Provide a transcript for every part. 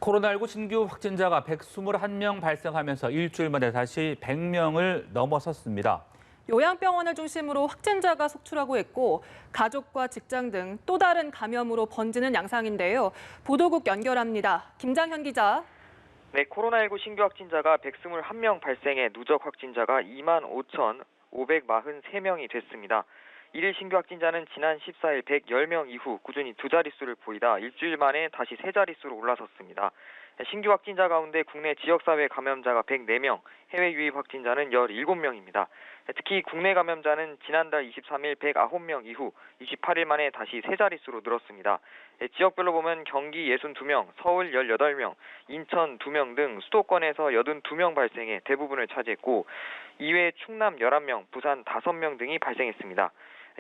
코로나19 신규 확진자가 121명 발생하면서 일주일 만에 다시 100명을 넘어섰습니다. 요양병원을 중심으로 확진자가 속출하고 있고 가족과 직장 등 또 다른 감염으로 번지는 양상인데요. 보도국 연결합니다. 김장현 기자. 네, 코로나19 신규 확진자가 121명 발생해 누적 확진자가 25,543명이 됐습니다. 일일 신규 확진자는 지난 14일 110명 이후 꾸준히 두 자릿수를 보이다 일주일 만에 다시 세 자릿수로 올라섰습니다. 신규 확진자 가운데 국내 지역사회 감염자가 104명, 해외 유입 확진자는 17명입니다. 특히 국내 감염자는 지난달 23일 109명 이후 28일 만에 다시 세 자릿수로 늘었습니다. 지역별로 보면 경기 62명, 서울 18명, 인천 2명 등 수도권에서 82명 발생해 대부분을 차지했고 이외에 충남 11명, 부산 5명 등이 발생했습니다.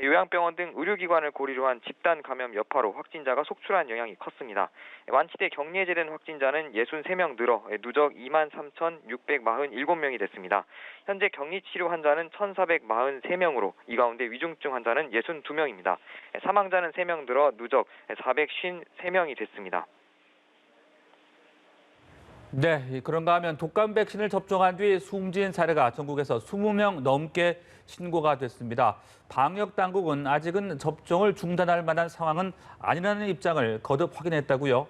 요양병원 등 의료기관을 고리로 한 집단 감염 여파로 확진자가 속출한 영향이 컸습니다. 완치돼 격리해제된 확진자는 63명 늘어 누적 23,647명이 됐습니다. 현재 격리치료 환자는 1,443명으로 이 가운데 위중증 환자는 62명입니다. 사망자는 3명 늘어 누적 453명이 됐습니다. 네, 그런가 하면 독감 백신을 접종한 뒤 숨진 사례가 전국에서 20명 넘게 신고가 됐습니다. 방역 당국은 아직은 접종을 중단할 만한 상황은 아니라는 입장을 거듭 확인했다고요.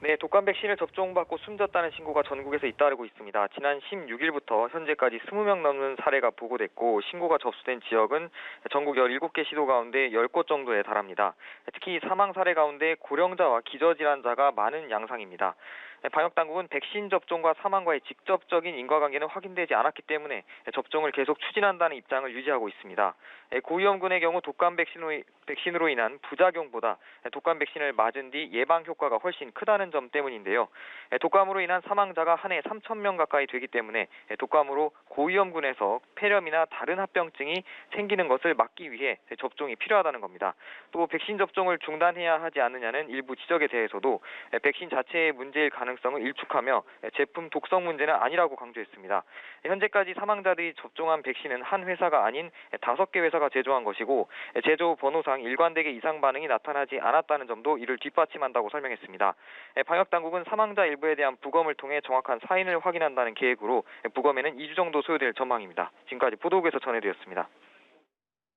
네, 독감 백신을 접종받고 숨졌다는 신고가 전국에서 잇따르고 있습니다. 지난 16일부터 현재까지 20명 넘는 사례가 보고됐고 신고가 접수된 지역은 전국 17개 시도 가운데 10곳 정도에 달합니다. 특히 사망 사례 가운데 고령자와 기저질환자가 많은 양상입니다. 방역당국은 백신 접종과 사망과의 직접적인 인과관계는 확인되지 않았기 때문에 접종을 계속 추진한다는 입장을 유지하고 있습니다. 고위험군의 경우 독감 백신으로 인한 부작용보다 독감 백신을 맞은 뒤 예방 효과가 훨씬 크다는 점 때문인데요. 독감으로 인한 사망자가 한 해 3,000명 가까이 되기 때문에 독감으로 고위험군에서 폐렴이나 다른 합병증이 생기는 것을 막기 위해 접종이 필요하다는 겁니다. 또 백신 접종을 중단해야 하지 않느냐는 일부 지적에 대해서도 백신 자체의 문제일 가능성을 일축하며 제품 독성 문제는 아니라고 강조했습니다. 현재까지 사망자들이 접종한 백신은 한 회사가 아닌 5개 회사가 제조한 것이고 제조 번호상 일관되게 이상 반응이 나타나지 않았다는 점도 이를 뒷받침한다고 설명했습니다. 방역당국은 사망자 일부에 대한 부검을 통해 정확한 사인을 확인한다는 계획으로 부검에는 2주 정도 소요될 전망입니다. 지금까지 보도국에서 전해드렸습니다.